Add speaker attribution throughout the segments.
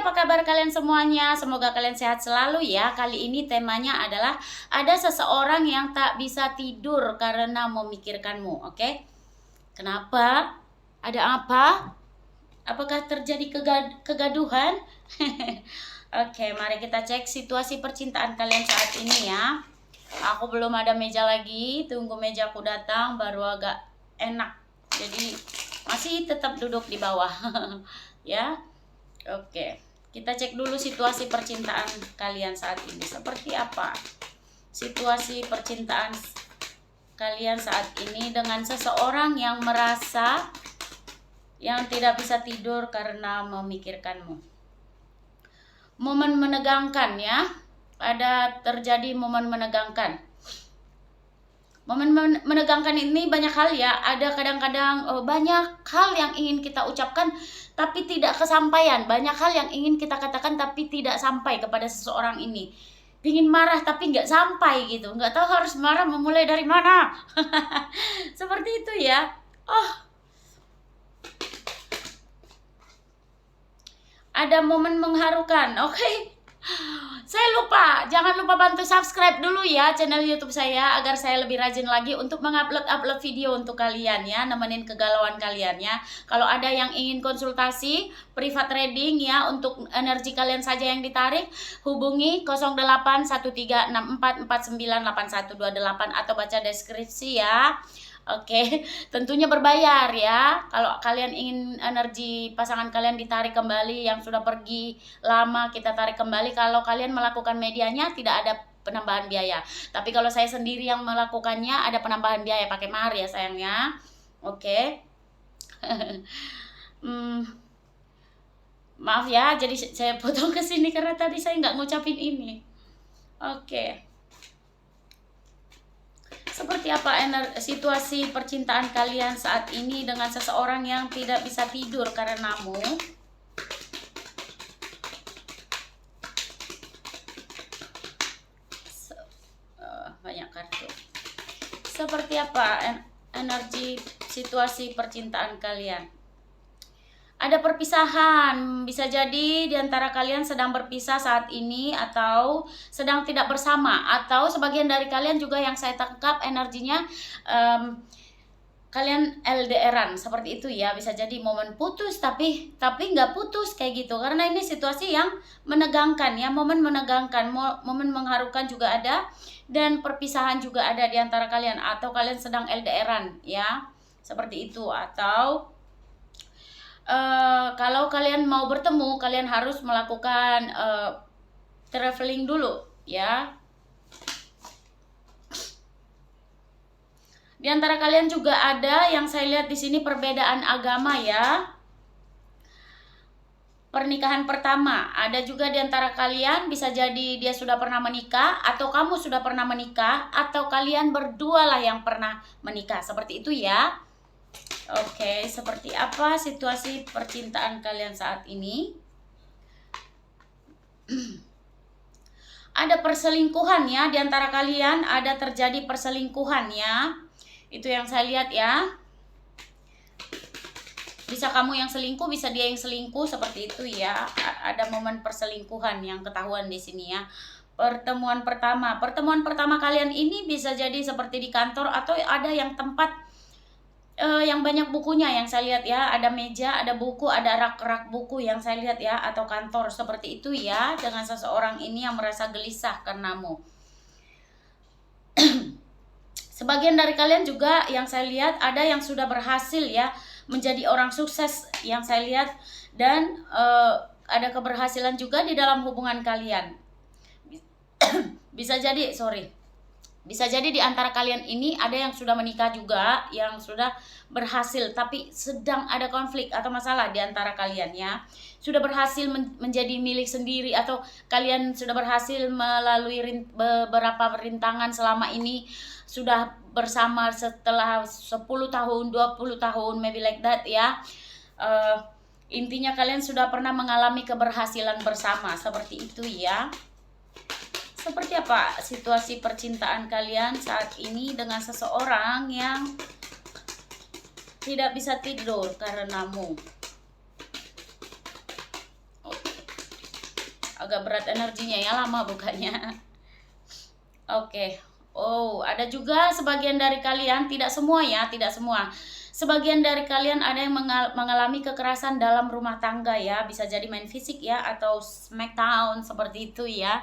Speaker 1: apa kabar kalian semuanya? Semoga kalian sehat selalu ya. Kali ini temanya adalah ada seseorang yang tak bisa tidur karena memikirkanmu, oke? Kenapa? Ada apa? Apakah terjadi kegaduhan? Oke, mari kita cek situasi percintaan kalian saat ini ya. Aku belum ada meja lagi, tunggu mejaku datang baru agak enak. Jadi masih tetap duduk di bawah. Ya. Oke, kita cek dulu situasi percintaan kalian saat ini. Seperti apa situasi percintaan kalian saat ini dengan seseorang yang merasa yang tidak bisa tidur karena memikirkanmu. Momen menegangkan ya. Ada terjadi momen menegangkan. Momen menegangkan ini banyak hal ya. Ada kadang-kadang banyak hal yang ingin kita ucapkan tapi tidak kesampaian. Banyak hal yang ingin kita katakan tapi tidak sampai kepada seseorang ini. Pingin marah tapi nggak sampai gitu. Nggak tahu harus marah memulai dari mana. Seperti itu ya. Ada momen mengharukan. Oke. Saya lupa, jangan lupa bantu subscribe dulu ya channel YouTube saya agar saya lebih rajin lagi untuk mengupload video untuk kalian ya, nemenin kegalauan kalian ya. Kalau ada yang ingin konsultasi private reading ya untuk energi kalian saja yang ditarik, hubungi 081364498128 atau baca deskripsi ya. Oke, tentunya berbayar ya. Kalau kalian ingin energi pasangan kalian ditarik kembali yang sudah pergi lama, kita tarik kembali. Kalau kalian melakukan medianya tidak ada penambahan biaya. Tapi kalau saya sendiri yang melakukannya ada penambahan biaya, pakai mahar ya sayangnya. Oke. Maaf ya, jadi saya potong ke sini karena tadi saya nggak ngucapin ini. Oke. Seperti apa situasi percintaan kalian saat ini dengan seseorang yang tidak bisa tidur karenamu? Banyak kartu. Seperti apa energi situasi percintaan kalian? Ada perpisahan, bisa jadi di antara kalian sedang berpisah saat ini atau sedang tidak bersama, atau sebagian dari kalian juga yang saya tangkap energinya kalian LDRan seperti itu ya. Bisa jadi momen putus tapi nggak putus kayak gitu, karena ini situasi yang menegangkan ya, momen menegangkan, momen mengharukan juga ada, dan perpisahan juga ada di antara kalian, atau kalian sedang LDRan ya, seperti itu. Atau kalau kalian mau bertemu, kalian harus melakukan traveling dulu ya. Di antara kalian juga ada yang saya lihat di sini perbedaan agama ya. Pernikahan pertama, ada juga di antara kalian bisa jadi dia sudah pernah menikah, atau kamu sudah pernah menikah, atau kalian berdua lah yang pernah menikah, seperti itu ya. Oke, seperti apa situasi percintaan kalian saat ini? Ada perselingkuhan ya di antara kalian, ada terjadi perselingkuhan ya. Itu yang saya lihat ya. Bisa kamu yang selingkuh, bisa dia yang selingkuh, seperti itu ya. Ada momen perselingkuhan yang ketahuan di sini ya. Pertemuan pertama kalian ini bisa jadi seperti di kantor, atau ada yang tempat yang banyak bukunya yang saya lihat ya. Ada meja, ada buku, ada rak-rak buku yang saya lihat ya, atau kantor seperti itu ya, dengan seseorang ini yang merasa gelisah karenamu. Sebagian dari kalian juga yang saya lihat ada yang sudah berhasil ya menjadi orang sukses yang saya lihat, dan ada keberhasilan juga di dalam hubungan kalian. Bisa jadi di antara kalian ini ada yang sudah menikah juga, yang sudah berhasil, tapi sedang ada konflik atau masalah di antara kalian ya. Sudah berhasil menjadi milik sendiri, atau kalian sudah berhasil melalui beberapa rintangan selama ini, sudah bersama setelah 10 tahun, 20 tahun, maybe like that ya. Intinya kalian sudah pernah mengalami keberhasilan bersama, seperti itu ya. Seperti apa situasi percintaan kalian saat ini dengan seseorang yang tidak bisa tidur karenamu? agak berat energinya ya, lama bukanya. Oke. Oh, ada juga sebagian dari kalian, tidak semua ya, tidak semua. Sebagian dari kalian ada yang mengalami kekerasan dalam rumah tangga ya, bisa jadi main fisik ya, atau smackdown seperti itu ya.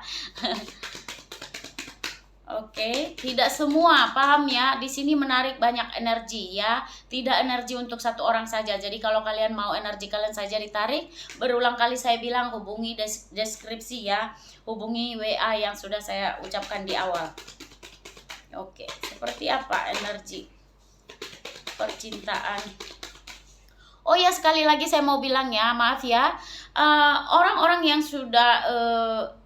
Speaker 1: Oke, tidak semua, paham ya? Di sini menarik banyak energi ya, tidak energi untuk satu orang saja. Jadi kalau kalian mau energi kalian saja ditarik, berulang kali saya bilang hubungi deskripsi ya, hubungi WA yang sudah saya ucapkan di awal. Oke, seperti apa energi percintaan? Oh ya, sekali lagi saya mau bilang ya, maaf ya, orang-orang yang sudah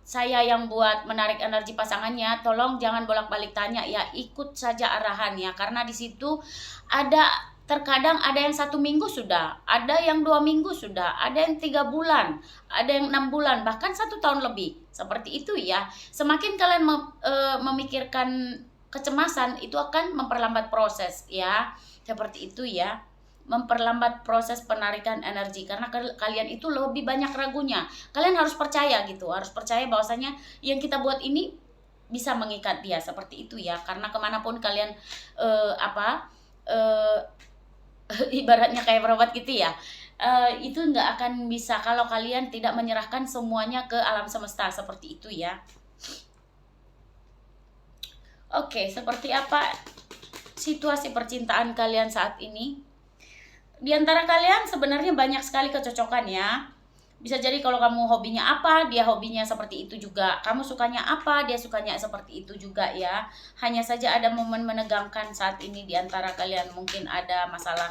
Speaker 1: saya yang buat menarik energi pasangannya, tolong jangan bolak-balik tanya ya, ikut saja arahannya, karena di situ ada terkadang ada yang 1 minggu sudah, ada yang 2 minggu sudah, ada yang 3 bulan, ada yang 6 bulan, bahkan 1 tahun lebih, seperti itu ya. Semakin kalian memikirkan kecemasan, itu akan memperlambat proses ya, seperti itu ya, memperlambat proses penarikan energi, karena kalian itu lebih banyak ragunya. Kalian harus percaya gitu, harus percaya bahwasanya yang kita buat ini bisa mengikat dia, seperti itu ya, karena kemanapun kalian ibaratnya kayak berobat gitu ya, itu nggak akan bisa kalau kalian tidak menyerahkan semuanya ke alam semesta, seperti itu ya. Oke, seperti apa situasi percintaan kalian saat ini? Di antara kalian sebenarnya banyak sekali kecocokan ya. Bisa jadi kalau kamu hobinya apa, dia hobinya seperti itu juga. Kamu sukanya apa, dia sukanya seperti itu juga ya. Hanya saja ada momen menegangkan saat ini di antara kalian. Mungkin ada masalah,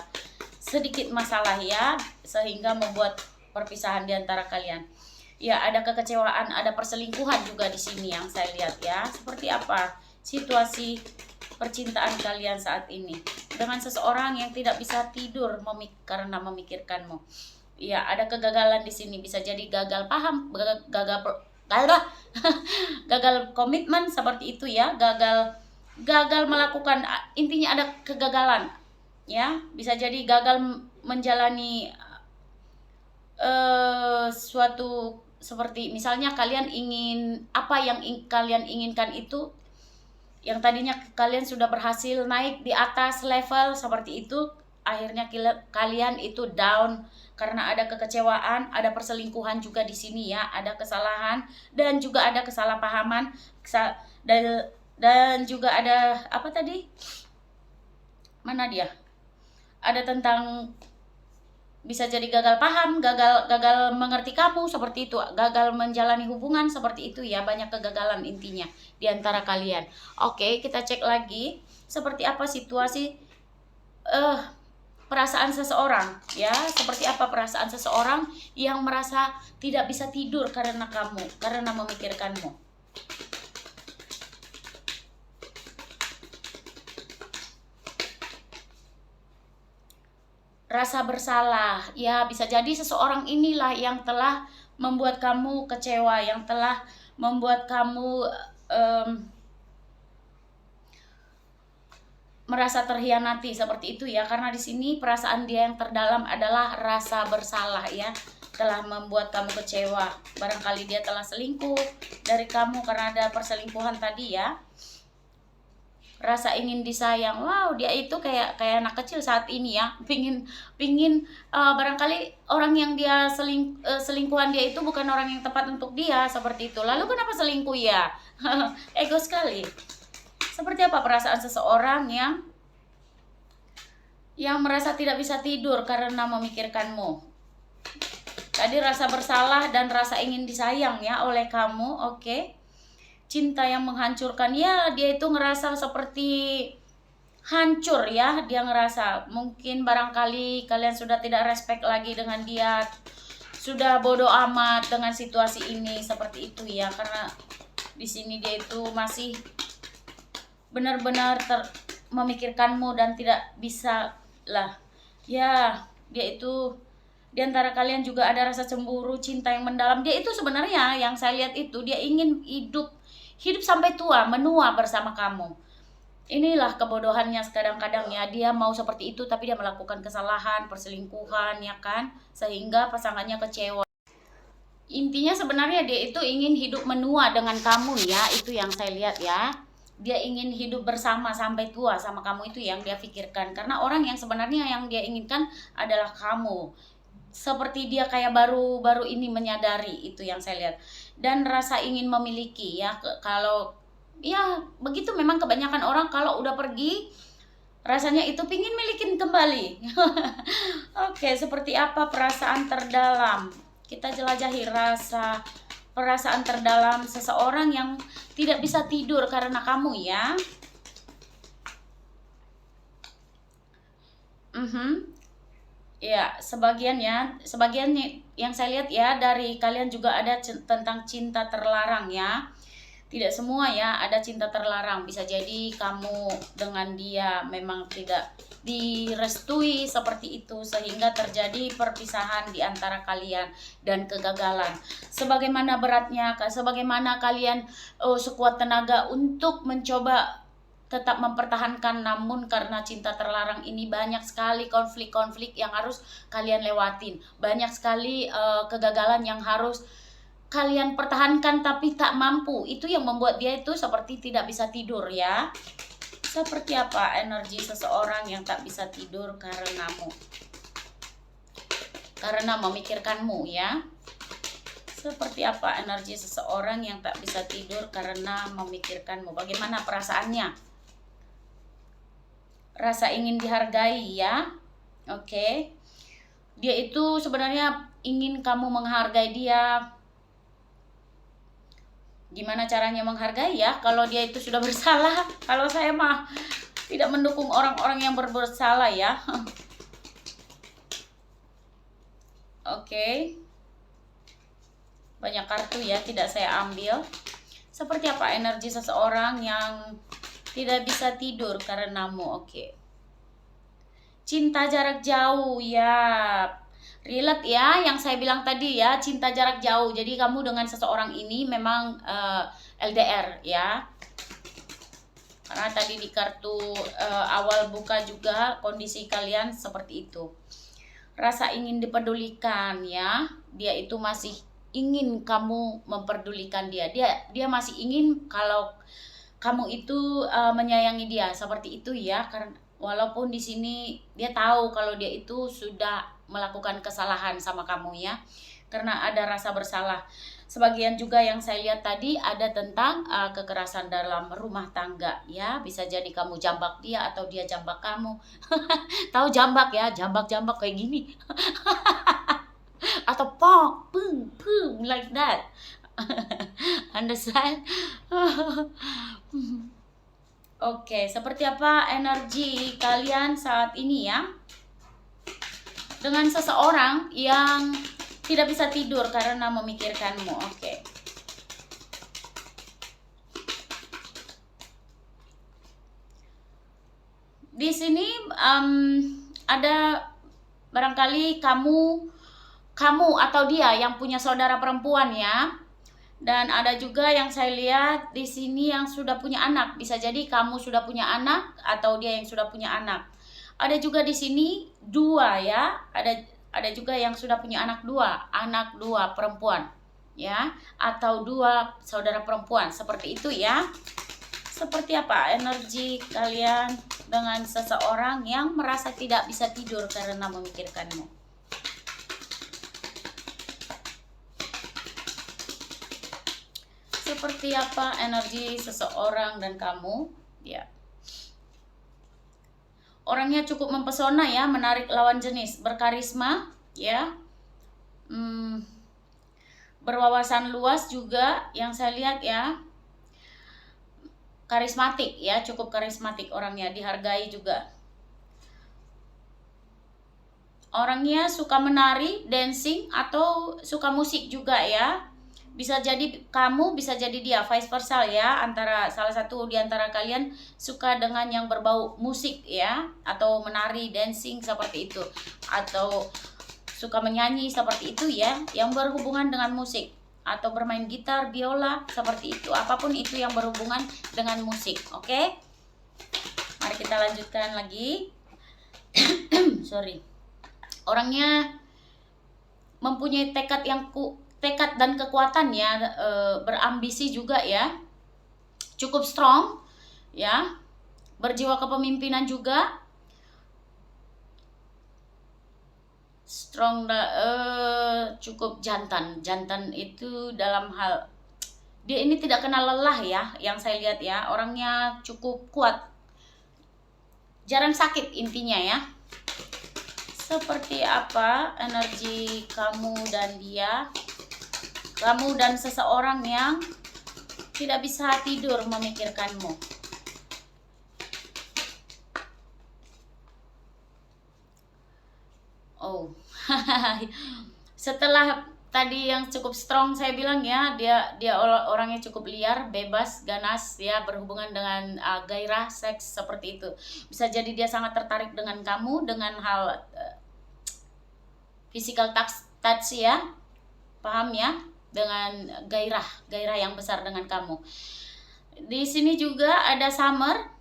Speaker 1: sedikit masalah ya, sehingga membuat perpisahan di antara kalian. Ya, ada kekecewaan, ada perselingkuhan juga di sini yang saya lihat ya. Seperti apa situasi percintaan kalian saat ini dengan seseorang yang tidak bisa tidur karena memikirkanmu. Ya, ada kegagalan di sini, bisa jadi gagal paham, gagal komitmen seperti itu ya, gagal melakukan, intinya ada kegagalan ya, bisa jadi gagal menjalani suatu, seperti misalnya kalian ingin apa yang kalian inginkan itu, yang tadinya kalian sudah berhasil naik di atas level seperti itu, akhirnya kalian itu down karena ada kekecewaan, ada perselingkuhan juga di sini ya, ada kesalahan dan juga ada kesalahpahaman, dan juga ada apa tadi? Mana dia? Ada tentang bisa jadi gagal paham, gagal mengerti kamu, seperti itu, gagal menjalani hubungan seperti itu ya, banyak kegagalan intinya di antara kalian. Oke, kita cek lagi seperti apa situasi perasaan seseorang ya, seperti apa perasaan seseorang yang merasa tidak bisa tidur karena kamu, karena memikirkanmu. Rasa bersalah ya, bisa jadi seseorang inilah yang telah membuat kamu kecewa, yang telah membuat kamu merasa terhianati, seperti itu ya, karena di sini perasaan dia yang terdalam adalah rasa bersalah ya, telah membuat kamu kecewa. Barangkali dia telah selingkuh dari kamu karena ada perselingkuhan tadi ya. Rasa ingin disayang, wow, dia itu kayak anak kecil saat ini ya, pingin barangkali orang yang dia selingkuhan dia itu bukan orang yang tepat untuk dia, seperti itu. Lalu kenapa selingkuh ya? Ego sekali. Seperti apa perasaan seseorang yang merasa tidak bisa tidur karena memikirkanmu? Tadi rasa bersalah dan rasa ingin disayang ya oleh kamu. Oke. Cinta yang menghancurkan ya, dia itu ngerasa seperti hancur ya, dia ngerasa mungkin barangkali kalian sudah tidak respect lagi dengan dia, sudah bodoh amat dengan situasi ini, seperti itu ya, karena di sini dia itu masih benar-benar memikirkanmu dan tidak bisa lah ya. Dia itu di antara kalian juga ada rasa cemburu, cinta yang mendalam. Dia itu sebenarnya yang saya lihat itu dia ingin hidup sampai tua, menua bersama kamu. Inilah kebodohannya kadang-kadang ya, dia mau seperti itu tapi dia melakukan kesalahan, perselingkuhan ya kan, sehingga pasangannya kecewa. Intinya sebenarnya dia itu ingin hidup menua dengan kamu ya, itu yang saya lihat ya. Dia ingin hidup bersama sampai tua sama kamu, itu yang dia pikirkan. Karena orang yang sebenarnya yang dia inginkan adalah kamu. Seperti dia kayak baru ini menyadari, itu yang saya lihat. Dan rasa ingin memiliki ya, kalau ya begitu memang kebanyakan orang kalau udah pergi rasanya itu pingin milikin kembali. Oke, seperti apa perasaan terdalam? Kita jelajahi perasaan terdalam seseorang yang tidak bisa tidur karena kamu ya. Ya, sebagian yang saya lihat ya dari kalian juga ada tentang cinta terlarang ya. Tidak semua ya, ada cinta terlarang. Bisa jadi kamu dengan dia memang tidak direstui seperti itu sehingga terjadi perpisahan di antara kalian dan kegagalan. Sebagaimana beratnya, sebagaimana kalian sekuat tenaga untuk mencoba tetap mempertahankan, namun karena cinta terlarang ini banyak sekali konflik-konflik yang harus kalian lewatin. Banyak sekali kegagalan yang harus kalian pertahankan tapi tak mampu. Itu yang membuat dia itu seperti tidak bisa tidur ya. Seperti apa energi seseorang yang tak bisa tidur karenamu? Karena memikirkanmu ya. Seperti apa energi seseorang yang tak bisa tidur karena memikirkanmu? Bagaimana perasaannya? Rasa ingin dihargai ya. Oke. Dia itu sebenarnya ingin kamu menghargai dia. Gimana caranya menghargai ya? Kalau dia itu sudah bersalah, kalau saya mah tidak mendukung orang-orang yang berbuat salah ya. Oke. Banyak kartu ya, tidak saya ambil. Seperti apa energi seseorang yang tidak bisa tidur karenamu? Oke. Cinta jarak jauh ya. Relate ya yang saya bilang tadi ya, cinta jarak jauh. Jadi kamu dengan seseorang ini memang LDR ya. Karena tadi di kartu awal buka juga kondisi kalian seperti itu. Rasa ingin dipedulikan ya. Dia itu masih ingin kamu memperdulikan dia. Dia masih ingin kalau kamu itu menyayangi dia seperti itu ya. Karena walaupun di sini dia tahu kalau dia itu sudah melakukan kesalahan sama kamu ya, karena ada rasa bersalah. Sebagian juga yang saya lihat tadi ada tentang kekerasan dalam rumah tangga ya. Bisa jadi kamu jambak dia atau dia jambak kamu. Tahu jambak ya, jambak kayak gini. Atau pok, pung, like that. Understand? Oke, seperti apa energi kalian saat ini ya? Dengan seseorang yang tidak bisa tidur karena memikirkanmu. Oke. Di sini ada barangkali kamu atau dia yang punya saudara perempuan ya. Dan ada juga yang saya lihat di sini yang sudah punya anak. Bisa jadi kamu sudah punya anak atau dia yang sudah punya anak. Ada juga di sini dua ya. Ada juga yang sudah punya anak dua perempuan ya, atau dua saudara perempuan seperti itu ya. Seperti apa energi kalian dengan seseorang yang merasa tidak bisa tidur karena memikirkanmu? Seperti apa energi seseorang dan kamu ya. Orangnya cukup mempesona ya, menarik lawan jenis, berkarisma ya, berwawasan luas juga yang saya lihat ya, karismatik ya, cukup karismatik orangnya, dihargai juga. Orangnya suka menari, dancing, atau suka musik juga ya. Bisa jadi kamu, bisa jadi dia, vice versa ya, antara salah satu di antara kalian suka dengan yang berbau musik ya, atau menari, dancing seperti itu, atau suka menyanyi seperti itu ya, yang berhubungan dengan musik, atau bermain gitar, biola seperti itu, apapun itu yang berhubungan dengan musik. Oke, mari kita lanjutkan lagi. Sorry. Orangnya mempunyai tekad tekad dan kekuatan ya, berambisi juga ya, cukup strong ya, berjiwa kepemimpinan juga, strong, cukup jantan. Jantan itu dalam hal dia ini tidak kenal lelah ya, yang saya lihat ya, orangnya cukup kuat, jarang sakit intinya ya. Seperti apa energi kamu dan dia, kamu dan seseorang yang tidak bisa tidur memikirkanmu. Oh, setelah tadi yang cukup strong saya bilang ya, dia orangnya cukup liar, bebas, ganas ya, berhubungan dengan gairah seks seperti itu. Bisa jadi dia sangat tertarik dengan kamu dengan hal physical touch ya, paham ya, dengan gairah yang besar dengan kamu. Di sini juga ada summer.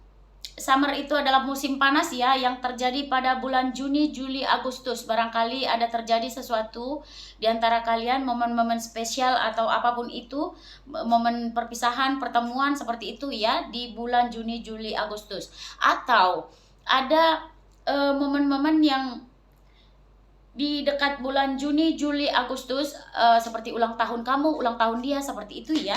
Speaker 1: Summer itu adalah musim panas ya, yang terjadi pada bulan Juni, Juli, Agustus. Barangkali ada terjadi sesuatu di antara kalian, momen-momen spesial atau apapun itu, momen perpisahan, pertemuan seperti itu ya, di bulan Juni, Juli, Agustus. Atau ada momen-momen yang di dekat bulan Juni, Juli, Agustus, seperti ulang tahun kamu, ulang tahun dia, seperti itu ya.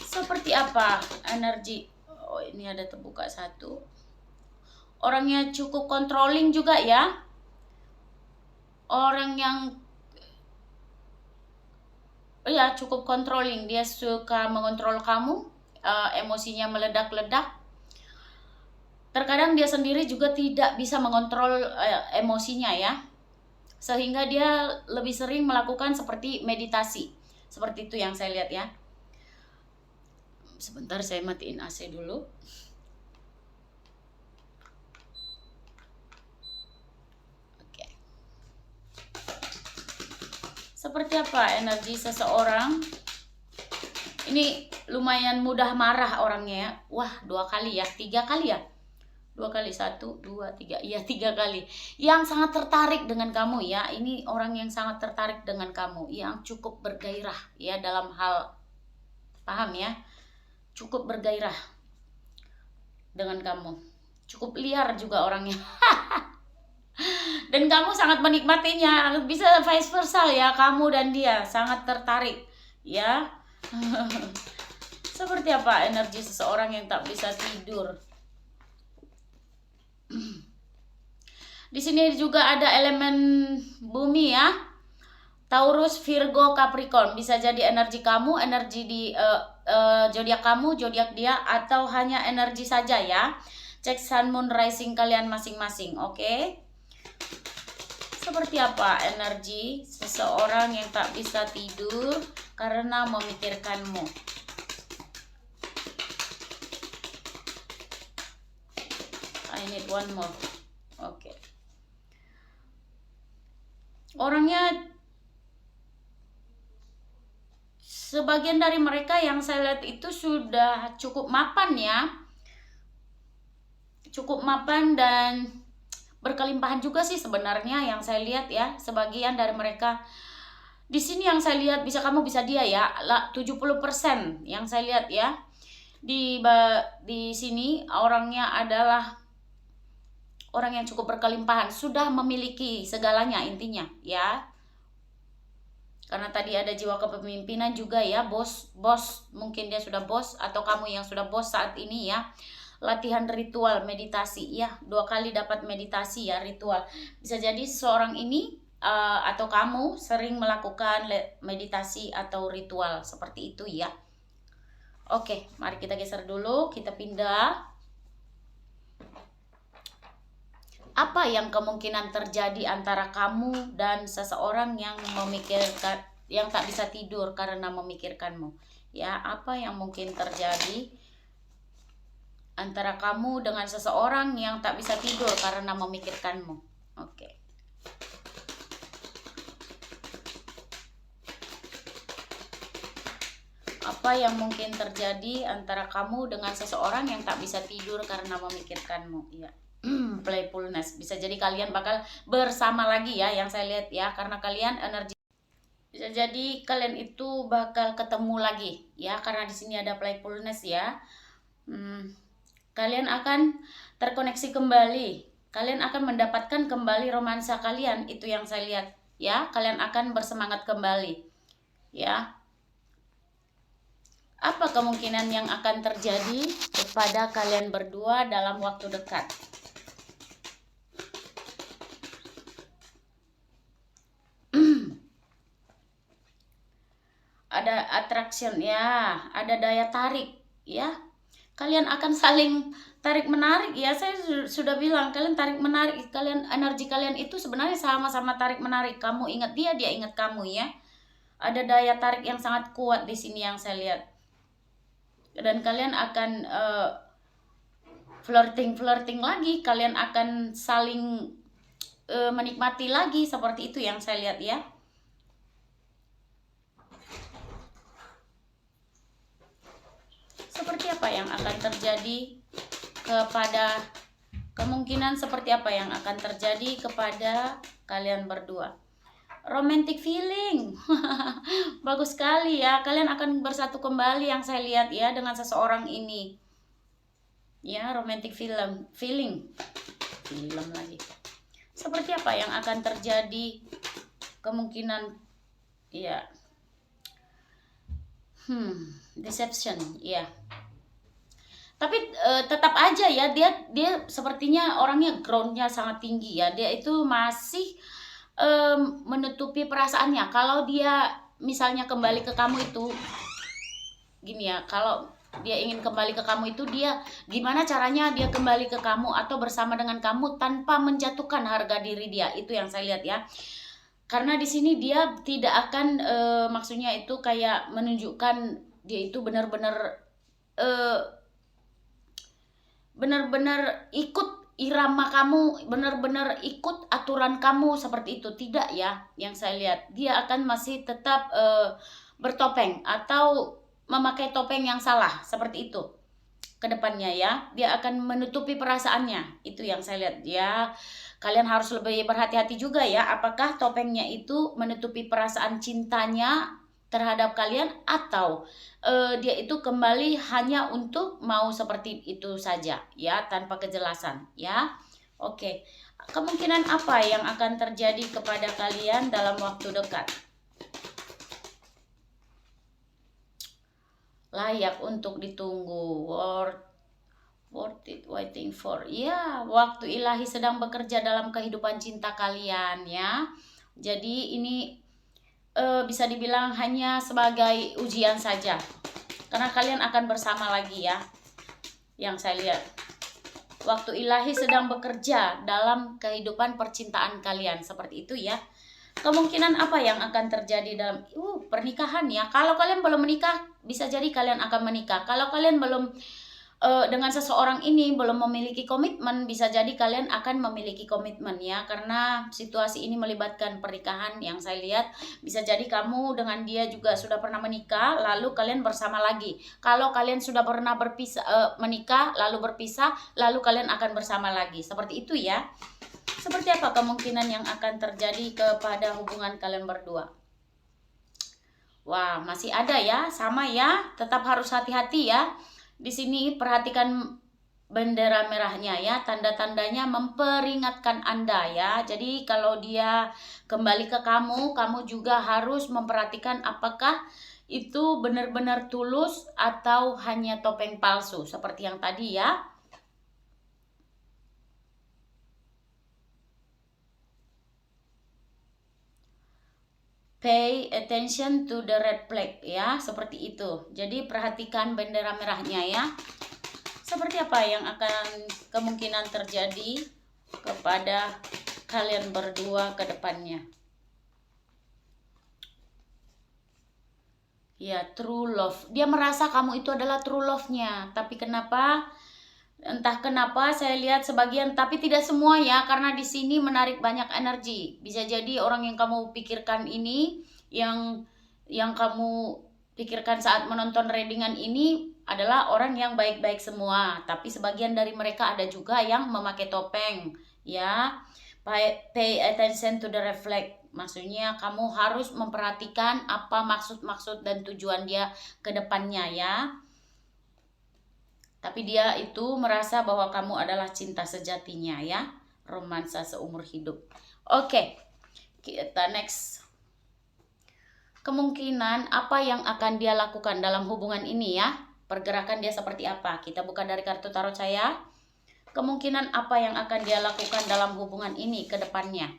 Speaker 1: Seperti apa energi? Oh, ini ada terbuka satu. Orangnya cukup controlling juga ya. Orang yang ya cukup controlling. Dia suka mengontrol kamu, emosinya meledak-ledak. Terkadang dia sendiri juga tidak bisa mengontrol emosinya ya. Sehingga dia lebih sering melakukan seperti meditasi. Seperti itu yang saya lihat ya. Sebentar saya matiin AC dulu. Oke. Seperti apa energi seseorang? Ini lumayan mudah marah orangnya ya. Wah, 2 kali ya, 3 kali ya. 2 kali, 1, 2, 3. Iya, 3 kali. Yang sangat tertarik dengan kamu ya. Ini orang yang sangat tertarik dengan kamu, yang cukup bergairah ya dalam hal, paham ya? Cukup bergairah dengan kamu, cukup liar juga orangnya. Dan kamu sangat menikmatinya, bisa vice versa ya, kamu dan dia sangat tertarik ya. Seperti apa energi seseorang yang tak bisa tidur? Di sini juga ada elemen bumi ya, Taurus, Virgo, Capricorn. Bisa jadi energi kamu, energi di zodiak kamu, zodiak dia, atau hanya energi saja ya. Cek sun, moon, rising kalian masing-masing, oke? Seperti apa energi seseorang yang tak bisa tidur karena memikirkanmu? I need one more. Oke. Orangnya, sebagian dari mereka yang saya lihat itu sudah cukup mapan ya. Cukup mapan dan berkelimpahan juga sih sebenarnya yang saya lihat ya. Sebagian dari mereka di sini yang saya lihat, bisa kamu bisa dia ya. 70% yang saya lihat ya. Di sini orangnya adalah orang yang cukup berkelimpahan, sudah memiliki segalanya intinya ya. Karena tadi ada jiwa kepemimpinan juga ya, bos, mungkin dia sudah bos atau kamu yang sudah bos saat ini ya. Latihan ritual meditasi ya, 2 kali dapat meditasi ya, ritual. Bisa jadi seseorang ini atau kamu sering melakukan meditasi atau ritual seperti itu ya. Oke, mari kita geser dulu, kita pindah. Apa yang kemungkinan terjadi antara kamu dan seseorang yang memikirkan, yang tak bisa tidur karena memikirkanmu? Ya, apa yang mungkin terjadi antara kamu dengan seseorang yang tak bisa tidur karena memikirkanmu? Oke. Apa yang mungkin terjadi antara kamu dengan seseorang yang tak bisa tidur karena memikirkanmu? Ya. Playfulness, bisa jadi kalian bakal bersama lagi ya, yang saya lihat ya, karena kalian energi Bisa jadi kalian itu bakal ketemu lagi ya, karena di sini ada playfulness ya. Kalian akan terkoneksi kembali. Kalian akan mendapatkan kembali romansa kalian, itu yang saya lihat ya. Kalian akan bersemangat kembali ya. Apa kemungkinan yang akan terjadi kepada kalian berdua dalam waktu dekat? Ada attraction ya, ada daya tarik ya. Kalian akan saling tarik menarik ya. Saya sudah bilang kalian tarik menarik, kalian energi kalian itu sebenarnya sama-sama tarik menarik. Kamu ingat dia, dia ingat kamu ya. Ada daya tarik yang sangat kuat di sini yang saya lihat. Dan kalian akan flirting lagi, kalian akan saling menikmati lagi, seperti itu yang saya lihat ya. Seperti apa yang akan terjadi kepada kemungkinan seperti apa yang akan terjadi kepada kalian berdua? Romantic feeling. Bagus sekali ya. Kalian akan bersatu kembali yang saya lihat ya dengan seseorang ini. Ya, romantic feeling. Film lagi. Seperti apa yang akan terjadi kemungkinan ya. Deception ya. Tapi tetap aja ya, dia sepertinya orangnya groundnya sangat tinggi ya. Dia itu masih menutupi perasaannya. Kalau dia misalnya kembali ke kamu itu gini ya, kalau dia ingin kembali ke kamu itu, dia gimana caranya dia kembali ke kamu atau bersama dengan kamu tanpa menjatuhkan harga diri dia. Itu yang saya lihat ya. Karena di sini dia tidak akan maksudnya itu kayak menunjukkan dia itu benar-benar ikut irama kamu, benar-benar ikut aturan kamu seperti itu. Tidak ya, yang saya lihat dia akan masih tetap bertopeng atau memakai topeng yang salah seperti itu ke depannya ya. Dia akan menutupi perasaannya, itu yang saya lihat ya. Kalian harus lebih berhati-hati juga ya, apakah topengnya itu menutupi perasaan cintanya terhadap kalian atau dia itu kembali hanya untuk mau seperti itu saja ya, tanpa kejelasan ya. Oke, kemungkinan apa yang akan terjadi kepada kalian dalam waktu dekat? Layak untuk ditunggu, worth it waiting for. Ya, waktu ilahi sedang bekerja dalam kehidupan cinta kalian ya. Jadi ini bisa dibilang hanya sebagai ujian saja. Karena kalian akan bersama lagi ya. Yang saya lihat. Waktu ilahi sedang bekerja dalam kehidupan percintaan kalian. Seperti itu ya. Kemungkinan apa yang akan terjadi dalam pernikahan ya. Kalau kalian belum menikah, bisa jadi kalian akan menikah. Kalau kalian belum dengan seseorang ini belum memiliki komitmen, bisa jadi kalian akan memiliki komitmen ya. Karena situasi ini melibatkan pernikahan yang saya lihat. Bisa jadi kamu dengan dia juga sudah pernah menikah, lalu kalian bersama lagi. Kalau kalian sudah pernah berpisah, menikah lalu berpisah, lalu kalian akan bersama lagi. Seperti itu ya. Seperti apa kemungkinan yang akan terjadi kepada hubungan kalian berdua? Wah, masih ada ya, sama ya. Tetap harus hati-hati ya. Di sini perhatikan bendera merahnya ya, tanda-tandanya memperingatkan Anda ya. Jadi kalau dia kembali ke kamu, kamu juga harus memperhatikan apakah itu benar-benar tulus atau hanya topeng palsu seperti yang tadi ya. Pay attention to the red flag ya, seperti itu. Jadi perhatikan bendera merahnya ya. Seperti apa yang akan kemungkinan terjadi kepada kalian berdua ke depannya? Ya, true love. Dia merasa kamu itu adalah true love-nya. Tapi kenapa? Entah kenapa saya lihat sebagian, tapi tidak semua ya, karena di sini menarik banyak energi. Bisa jadi orang yang kamu pikirkan ini, yang kamu pikirkan saat menonton readingan ini adalah orang yang baik-baik semua, tapi sebagian dari mereka ada juga yang memakai topeng ya. Pay attention to the reflect. Maksudnya kamu harus memperhatikan apa maksud-maksud dan tujuan dia ke depannya ya. Tapi dia itu merasa bahwa kamu adalah cinta sejatinya ya. Romansa seumur hidup. Oke, kita next. Kemungkinan apa yang akan dia lakukan dalam hubungan ini ya. Pergerakan dia seperti apa. Kita buka dari kartu tarot saya. Kemungkinan apa yang akan dia lakukan dalam hubungan ini ke depannya.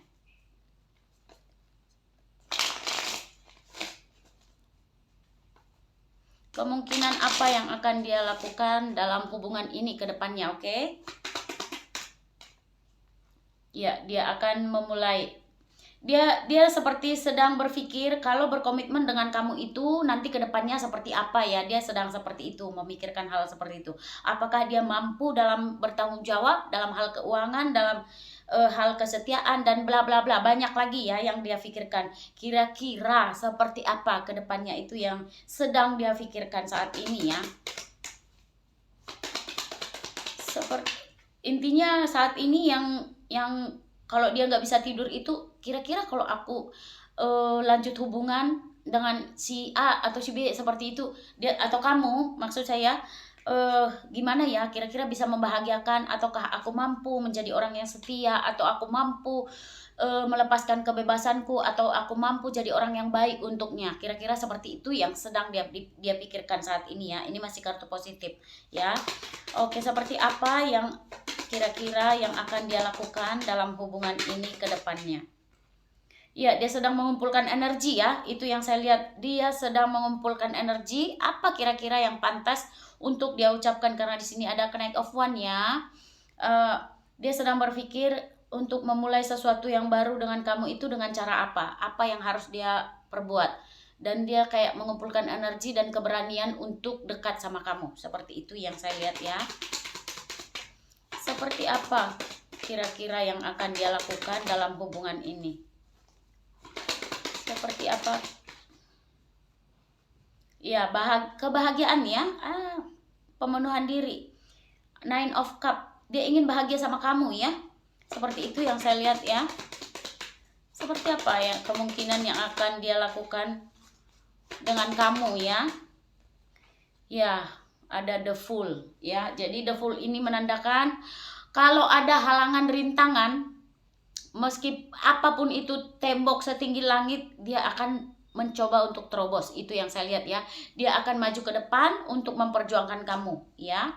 Speaker 1: Kemungkinan apa yang akan dia lakukan dalam hubungan ini ke depannya, oke? Ya, dia akan memulai. Dia seperti sedang berpikir kalau berkomitmen dengan kamu itu nanti ke depannya seperti apa ya. Dia sedang seperti itu, memikirkan hal seperti itu. Apakah dia mampu dalam bertanggung jawab dalam hal keuangan, dalam hal kesetiaan dan bla bla bla, banyak lagi ya yang dia pikirkan. Kira-kira seperti apa ke depannya itu yang sedang dia pikirkan saat ini ya. Seperti intinya saat ini yang kalau dia nggak bisa tidur itu kira-kira kalau aku lanjut hubungan dengan si A atau si B seperti itu, dia atau kamu maksud saya, gimana ya kira-kira bisa membahagiakan, ataukah aku mampu menjadi orang yang setia, atau aku mampu melepaskan kebebasanku, atau aku mampu jadi orang yang baik untuknya. Kira-kira seperti itu yang sedang dia pikirkan saat ini ya. Ini masih kartu positif ya. Oke, seperti apa yang kira-kira yang akan dia lakukan dalam hubungan ini ke depannya. Ya, dia sedang mengumpulkan energi ya. Itu yang saya lihat. Dia sedang mengumpulkan energi. Apa kira-kira yang pantas untuk dia ucapkan, karena di sini ada Knight of Wands ya. Dia sedang berpikir untuk memulai sesuatu yang baru dengan kamu itu dengan cara apa? Apa yang harus dia perbuat? Dan dia kayak mengumpulkan energi dan keberanian untuk dekat sama kamu. Seperti itu yang saya lihat ya. Seperti apa kira-kira yang akan dia lakukan dalam hubungan ini? Seperti apa? Ya, kebahagiaan ya. Pemenuhan diri. Nine of Cup. Dia ingin bahagia sama kamu ya. Seperti itu yang saya lihat ya. Seperti apa ya kemungkinan yang akan dia lakukan dengan kamu ya. Ya, ada The Fool ya. Jadi The Fool ini menandakan kalau ada halangan rintangan, meski apapun itu tembok setinggi langit, dia akan mencoba untuk terobos. Itu yang saya lihat ya. Dia akan maju ke depan untuk memperjuangkan kamu ya.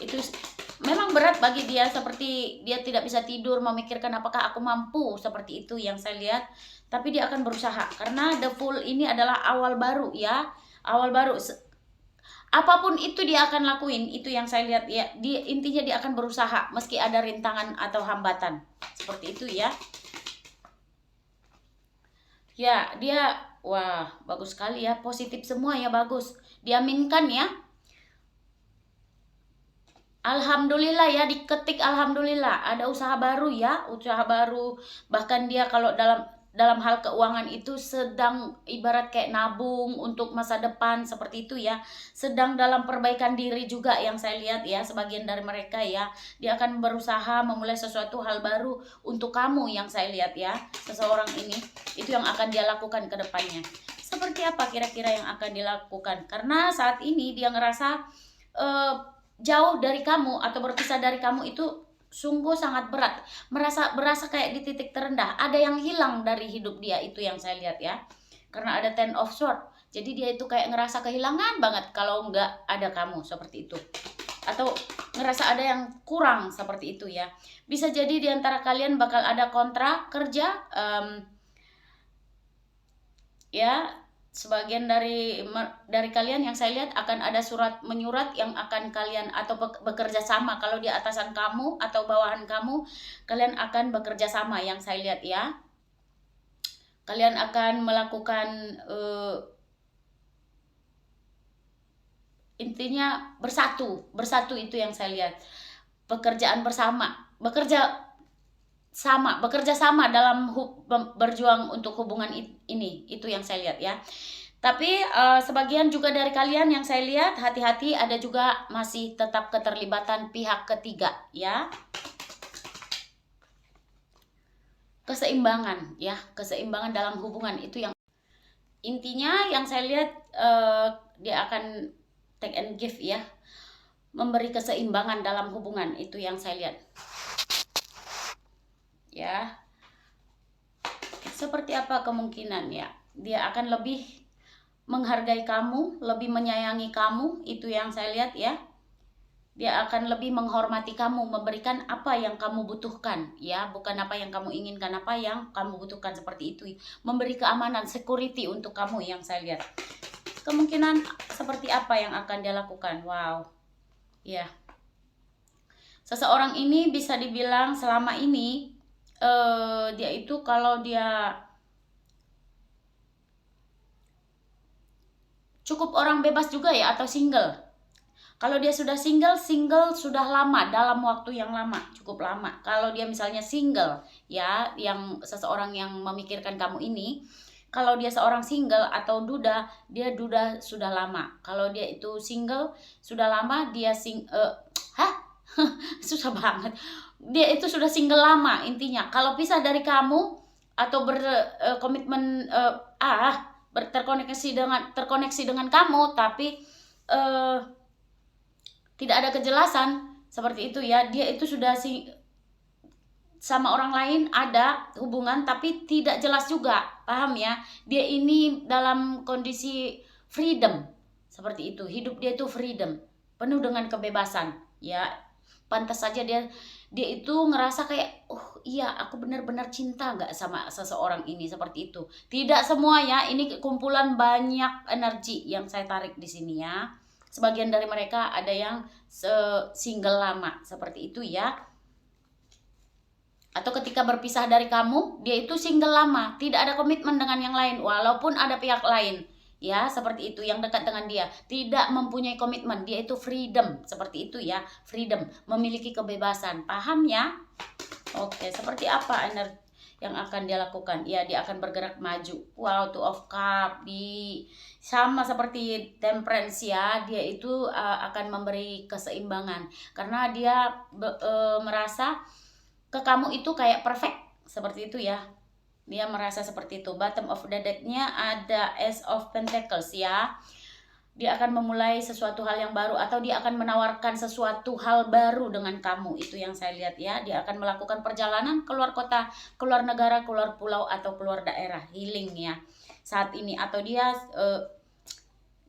Speaker 1: Itu memang berat bagi dia, seperti dia tidak bisa tidur memikirkan apakah aku mampu, seperti itu yang saya lihat. Tapi dia akan berusaha karena The Fool ini adalah awal baru ya. Awal baru. Apapun itu dia akan lakuin, itu yang saya lihat ya. Intinya dia akan berusaha meski ada rintangan atau hambatan. Seperti itu ya. Ya, dia wah, bagus sekali ya. Positif semua ya, bagus. Diaminkan ya. Alhamdulillah ya, diketik alhamdulillah. Ada usaha baru ya, usaha baru. Bahkan dia kalau dalam hal keuangan itu sedang ibarat kayak nabung untuk masa depan, seperti itu ya. Sedang dalam perbaikan diri juga yang saya lihat ya, sebagian dari mereka ya. Dia akan berusaha memulai sesuatu hal baru untuk kamu yang saya lihat ya. Seseorang ini, itu yang akan dia lakukan ke depannya. Seperti apa kira-kira yang akan dilakukan? Karena saat ini dia ngerasa jauh dari kamu atau berpisah dari kamu itu sungguh sangat berat, berasa kayak di titik terendah, ada yang hilang dari hidup dia, itu yang saya lihat ya. Karena ada Ten of Swords, jadi dia itu kayak ngerasa kehilangan banget kalau nggak ada kamu, seperti itu. Atau ngerasa ada yang kurang, seperti itu ya. Bisa jadi di antara kalian bakal ada kontrak kerja, ya. Sebagian dari kalian yang saya lihat akan ada surat menyurat yang akan kalian, atau bekerja sama. Kalau di atasan kamu atau bawahan kamu, kalian akan bekerja sama yang saya lihat ya. Kalian akan melakukan intinya bersatu itu yang saya lihat. Pekerjaan bersama, bekerja sama dalam berjuang untuk hubungan ini, itu yang saya lihat ya. Tapi sebagian juga dari kalian yang saya lihat, hati-hati, ada juga masih tetap keterlibatan pihak ketiga ya. keseimbangan ya, keseimbangan dalam hubungan itu yang intinya yang saya lihat. Dia akan take and give ya, memberi keseimbangan dalam hubungan, itu yang saya lihat ya. Seperti apa kemungkinan ya, dia akan lebih menghargai kamu, lebih menyayangi kamu, itu yang saya lihat ya. Dia akan lebih menghormati kamu, memberikan apa yang kamu butuhkan ya, bukan apa yang kamu inginkan, apa yang kamu butuhkan, seperti itu. Memberi keamanan, security untuk kamu yang saya lihat. Kemungkinan seperti apa yang akan dia lakukan? Wow. Ya. Seseorang ini bisa dibilang selama ini dia itu kalau dia cukup orang bebas juga ya, atau single. Kalau dia sudah single sudah lama, dalam waktu yang lama, cukup lama. Kalau dia misalnya single ya, yang seseorang yang memikirkan kamu ini, kalau dia seorang single atau duda, dia duda sudah lama. Kalau dia itu single sudah lama, dia susah banget. Dia itu sudah single lama intinya. Kalau pisah dari kamu atau berkomitmen terkoneksi dengan kamu, tapi tidak ada kejelasan seperti itu ya. Dia itu sudah sama orang lain ada hubungan tapi tidak jelas juga, paham ya. Dia ini dalam kondisi freedom seperti itu, hidup dia itu freedom, penuh dengan kebebasan ya. Pantas saja dia itu ngerasa kayak, oh iya aku benar-benar cinta nggak sama seseorang ini, seperti itu. Tidak semua ya, ini kumpulan banyak energi yang saya tarik di sini ya. Sebagian dari mereka ada yang single lama seperti itu ya. Atau ketika berpisah dari kamu, dia itu single lama, tidak ada komitmen dengan yang lain, walaupun ada pihak lain ya, seperti itu, yang dekat dengan dia, tidak mempunyai komitmen, dia itu freedom, seperti itu ya, freedom, memiliki kebebasan, paham ya? Oke, seperti apa energi yang akan dia lakukan? Ya, dia akan bergerak maju. Wow, Two of Cups sama seperti Temperance ya, dia itu akan memberi keseimbangan karena dia merasa ke kamu itu kayak perfect, seperti itu ya. Dia merasa seperti itu. Bottom of the deck-nya ada Ace of Pentacles ya. Dia akan memulai sesuatu hal yang baru, atau dia akan menawarkan sesuatu hal baru dengan kamu, itu yang saya lihat ya. Dia akan melakukan perjalanan keluar kota, keluar negara, keluar pulau, atau keluar daerah, healing ya saat ini. Atau dia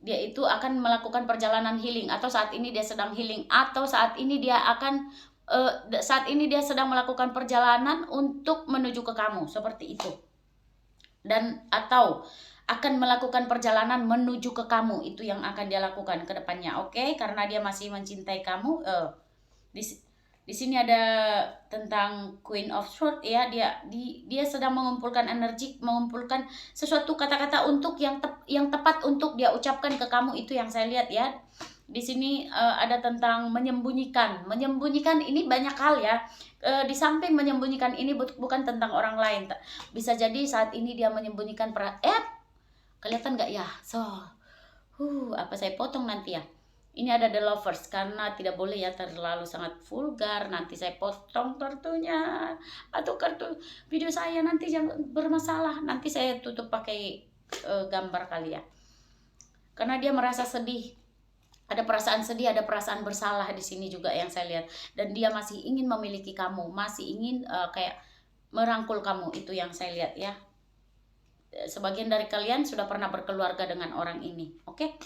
Speaker 1: itu akan melakukan perjalanan healing, atau saat ini dia sedang healing, atau saat ini dia akan sedang melakukan perjalanan untuk menuju ke kamu, seperti itu. Dan atau akan melakukan perjalanan menuju ke kamu, itu yang akan dia lakukan ke depannya. Oke, karena dia masih mencintai kamu. Di sini ada tentang Queen of Swords ya. Dia sedang mengumpulkan energi, mengumpulkan sesuatu kata-kata untuk yang tepat untuk dia ucapkan ke kamu, itu yang saya lihat ya. Di sini ada tentang menyembunyikan. Menyembunyikan ini banyak hal ya. Di samping menyembunyikan ini bukan tentang orang lain. Bisa jadi saat ini dia menyembunyikan kelihatan nggak ya? Apa saya potong nanti ya? Ini ada The Lovers, karena tidak boleh ya terlalu sangat vulgar. Nanti saya potong kartunya, atau kartu video saya nanti jangan bermasalah. Nanti saya tutup pakai gambar kali ya. Karena dia merasa sedih. Ada perasaan sedih, ada perasaan bersalah di sini juga yang saya lihat. Dan dia masih ingin memiliki kamu, masih ingin kayak merangkul kamu, itu yang saya lihat ya. Sebagian dari kalian sudah pernah berkeluarga dengan orang ini, oke?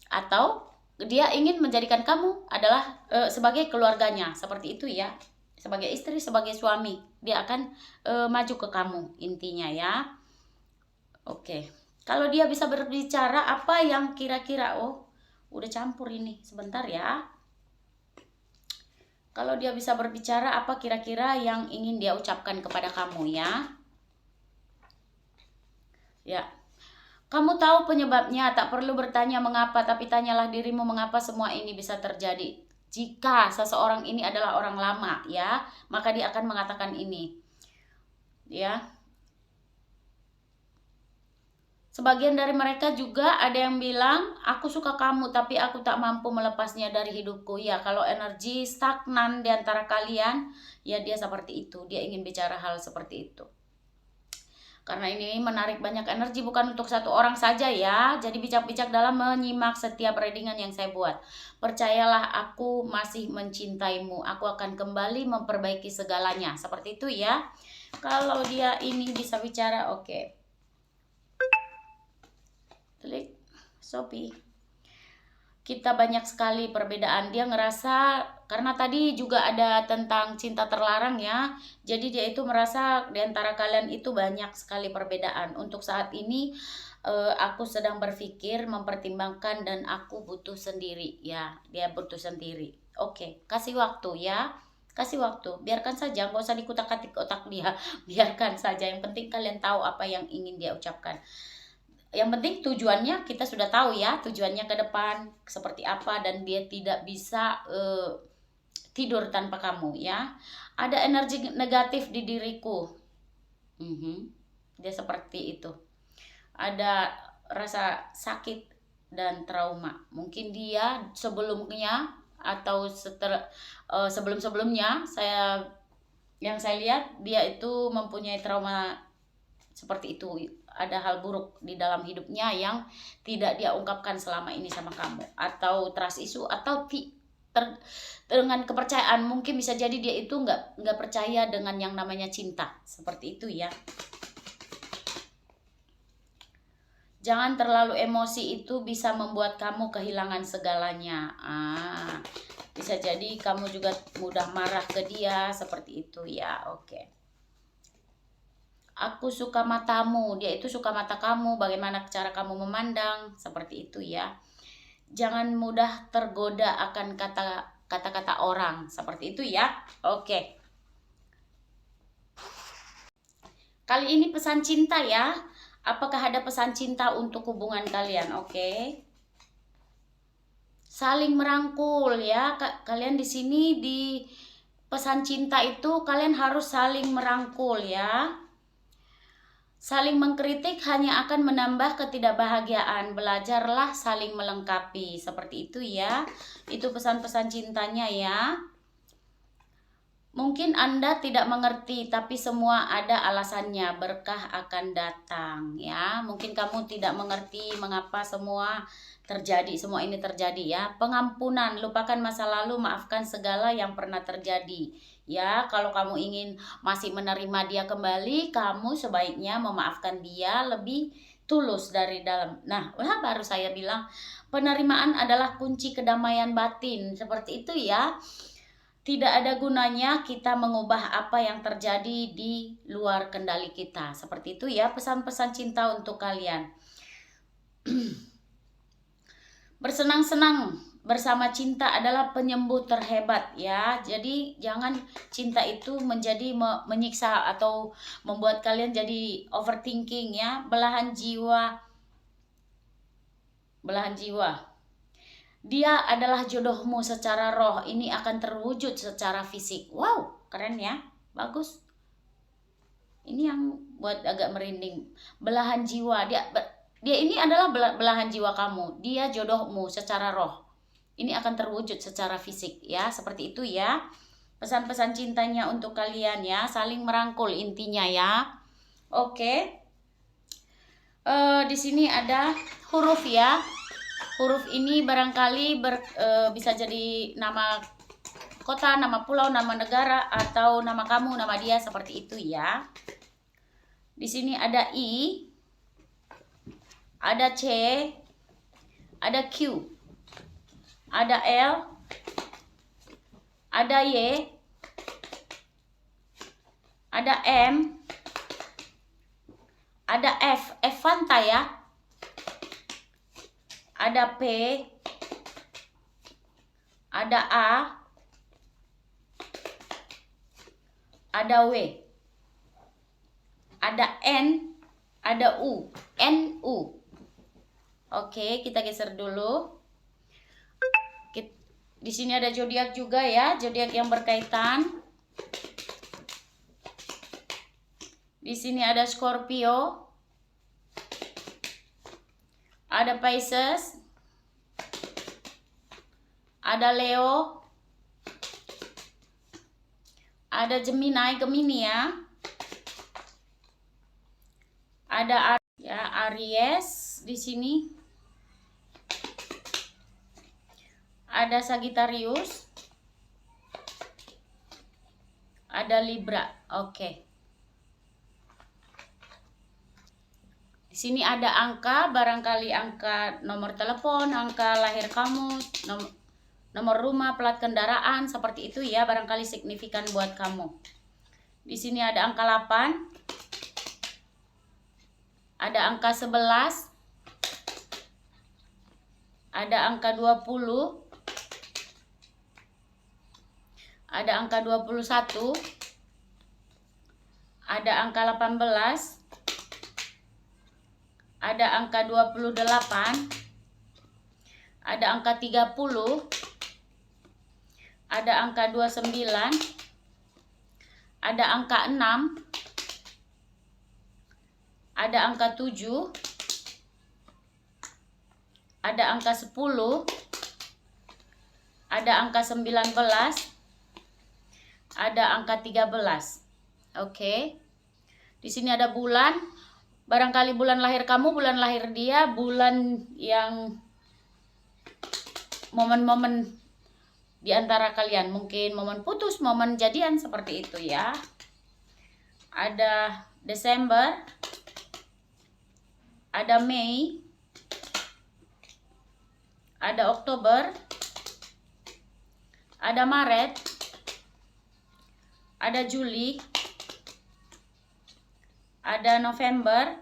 Speaker 1: Atau dia ingin menjadikan kamu adalah sebagai keluarganya, seperti itu ya. Sebagai istri, sebagai suami, dia akan maju ke kamu, intinya ya. Oke. Kalau dia bisa berbicara, apa yang kira-kira, udah campur ini, sebentar ya. Kalau dia bisa berbicara, apa kira-kira yang ingin dia ucapkan kepada kamu ya? Ya, kamu tahu penyebabnya, tak perlu bertanya mengapa, tapi tanyalah dirimu mengapa semua ini bisa terjadi. Jika seseorang ini adalah orang lama ya, maka dia akan mengatakan ini. Ya. Sebagian dari mereka juga ada yang bilang, aku suka kamu tapi aku tak mampu melepasnya dari hidupku. Ya, kalau energi stagnan di antara kalian, ya dia seperti itu. Dia ingin bicara hal seperti itu. Karena ini menarik banyak energi, bukan untuk satu orang saja ya. Jadi bijak-bijak dalam menyimak setiap readingan yang saya buat. Percayalah, aku masih mencintaimu. Aku akan kembali memperbaiki segalanya. Seperti itu ya. Kalau dia ini bisa bicara, oke. Klik Shopee. Kita banyak sekali perbedaan. Dia ngerasa, karena tadi juga ada tentang cinta terlarang ya. Jadi dia itu merasa di antara kalian itu banyak sekali perbedaan. Untuk saat ini aku sedang berpikir, mempertimbangkan, dan aku butuh sendiri ya. Dia butuh sendiri. Oke, kasih waktu ya. Kasih waktu, biarkan saja, nggak usah dikutak-katik otak dia. Biarkan saja, yang penting kalian tahu apa yang ingin dia ucapkan. Yang penting tujuannya kita sudah tahu ya, tujuannya ke depan seperti apa, dan dia tidak bisa tidur tanpa kamu ya. Ada energi negatif di diriku. Dia seperti itu. Ada rasa sakit dan trauma. Mungkin dia sebelumnya atau sebelum-sebelumnya yang saya lihat dia itu mempunyai trauma seperti itu. Ada hal buruk di dalam hidupnya yang tidak dia ungkapkan selama ini sama kamu, atau trust issue, atau dengan kepercayaan. Mungkin bisa jadi dia itu nggak percaya dengan yang namanya cinta, seperti itu ya. Jangan terlalu emosi, itu bisa membuat kamu kehilangan segalanya. Bisa jadi kamu juga mudah marah ke dia, seperti itu ya. Oke. Aku suka matamu, dia itu suka mata kamu, bagaimana cara kamu memandang, seperti itu ya. Jangan mudah tergoda akan kata-kata orang, seperti itu ya. Oke. Kali ini pesan cinta ya. Apakah ada pesan cinta untuk hubungan kalian? Oke. Saling merangkul ya. Kalian di sini di pesan cinta itu kalian harus saling merangkul ya. Saling mengkritik hanya akan menambah ketidakbahagiaan. Belajarlah saling melengkapi. Seperti itu ya. Itu pesan-pesan cintanya ya. Mungkin Anda tidak mengerti, tapi semua ada alasannya. Berkah akan datang ya. Mungkin kamu tidak mengerti mengapa semua ini terjadi ya. Pengampunan, lupakan masa lalu, maafkan segala yang pernah terjadi. Ya, kalau kamu ingin masih menerima dia kembali, kamu sebaiknya memaafkan dia lebih tulus dari dalam. Nah, baru saya bilang penerimaan adalah kunci kedamaian batin. Seperti itu ya. Tidak ada gunanya kita mengubah apa yang terjadi di luar kendali kita. Seperti itu ya, pesan-pesan cinta untuk kalian. Bersenang-senang bersama cinta adalah penyembuh terhebat ya. Jadi jangan cinta itu menjadi menyiksa atau membuat kalian jadi overthinking ya. Belahan jiwa. Dia adalah jodohmu secara roh, ini akan terwujud secara fisik. Wow, keren ya, bagus. Ini yang buat agak merinding. Belahan jiwa, dia ini adalah belahan jiwa kamu. Dia jodohmu secara roh. Ini akan terwujud secara fisik ya, seperti itu ya. Pesan-pesan cintanya untuk kalian ya, saling merangkul intinya ya. Oke. Di sini ada huruf ya. Huruf ini barangkali bisa jadi nama kota, nama pulau, nama negara, atau nama kamu, nama dia, seperti itu ya. Di sini ada I, ada C, ada Q, ada L, ada Y, ada M, ada F Fanta ya. Ada P, ada A, ada W, ada N, ada U, NU. Oke, kita geser dulu. Di sini ada zodiak juga ya, zodiak yang berkaitan. Di sini ada Scorpio, ada Pisces, ada Leo, ada Gemini ya. Ada Aries di sini. Ada Sagittarius. Ada Libra. Oke. Di sini ada angka, barangkali angka nomor telepon, angka lahir kamu, nomor rumah, plat kendaraan, seperti itu ya, barangkali signifikan buat kamu. Di sini ada angka 8. Ada angka 11. Ada angka 20. Ada angka 21. Ada angka 18. Ada angka 28. Ada angka 30. Ada angka 29. Ada angka 6. Ada angka 7. Ada angka 10. Ada angka 19. Ada angka 13. Oke. Di sini ada bulan. Barangkali bulan lahir kamu, bulan lahir dia, bulan yang momen-momen di antara kalian, mungkin momen putus, momen jadian, seperti itu ya. Ada Desember, ada Mei, ada Oktober, ada Maret, ada Juli, ada November,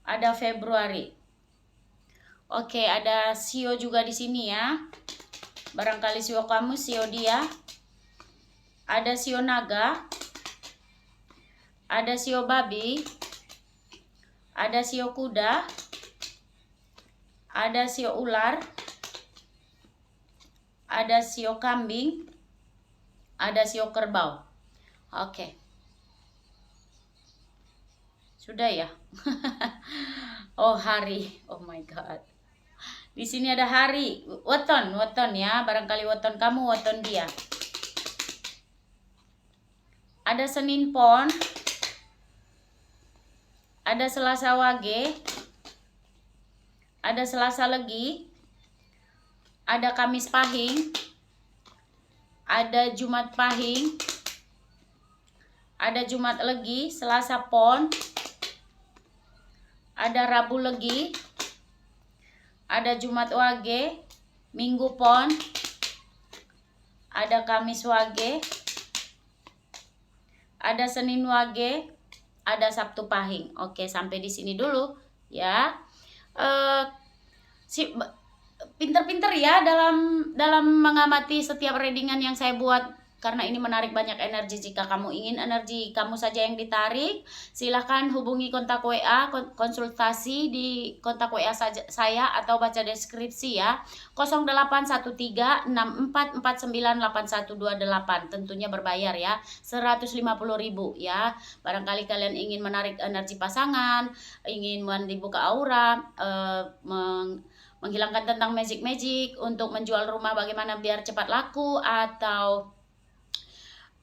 Speaker 1: ada Februari. Oke, ada Sio juga di sini ya. Barangkali Sio kamu, Sio dia. Ada Sio naga. Ada Sio babi. Ada Sio kuda. Ada Sio ular. Ada Sio kambing. Ada Sio kerbau. Oke. Sudah ya? Oh, hari. Oh my god. Di sini ada hari, weton ya. Barangkali weton kamu, weton dia. Ada Senin Pon. Ada Selasa Wage. Ada Selasa Legi. Ada Kamis Pahing. Ada Jumat Pahing. Ada Jumat Legi, Selasa Pon. Ada Rabu Legi. Ada Jumat Wage, Minggu Pon. Ada Kamis Wage. Ada Senin Wage. Ada Sabtu Pahing. Oke, sampai di sini dulu ya. Pinter-pinter ya dalam mengamati setiap readingan yang saya buat, karena ini menarik banyak energi. Jika kamu ingin energi kamu saja yang ditarik, silahkan hubungi kontak WA, konsultasi di kontak WA saya atau baca deskripsi ya. 081364498128, tentunya berbayar ya, 150.000 ya. Barangkali kalian ingin menarik energi pasangan, ingin dibuka aura, menghilangkan tentang magic untuk menjual rumah bagaimana biar cepat laku, atau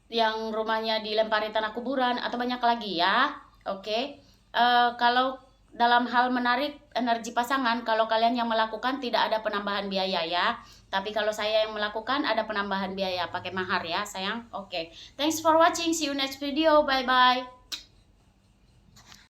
Speaker 1: yang rumahnya dilempari tanah kuburan, atau banyak lagi ya. Oke. Kalau dalam hal menarik energi pasangan, kalau kalian yang melakukan tidak ada penambahan biaya ya. Tapi kalau saya yang melakukan ada penambahan biaya, pakai mahar ya sayang. Oke. Thanks for watching. See you next video. Bye bye.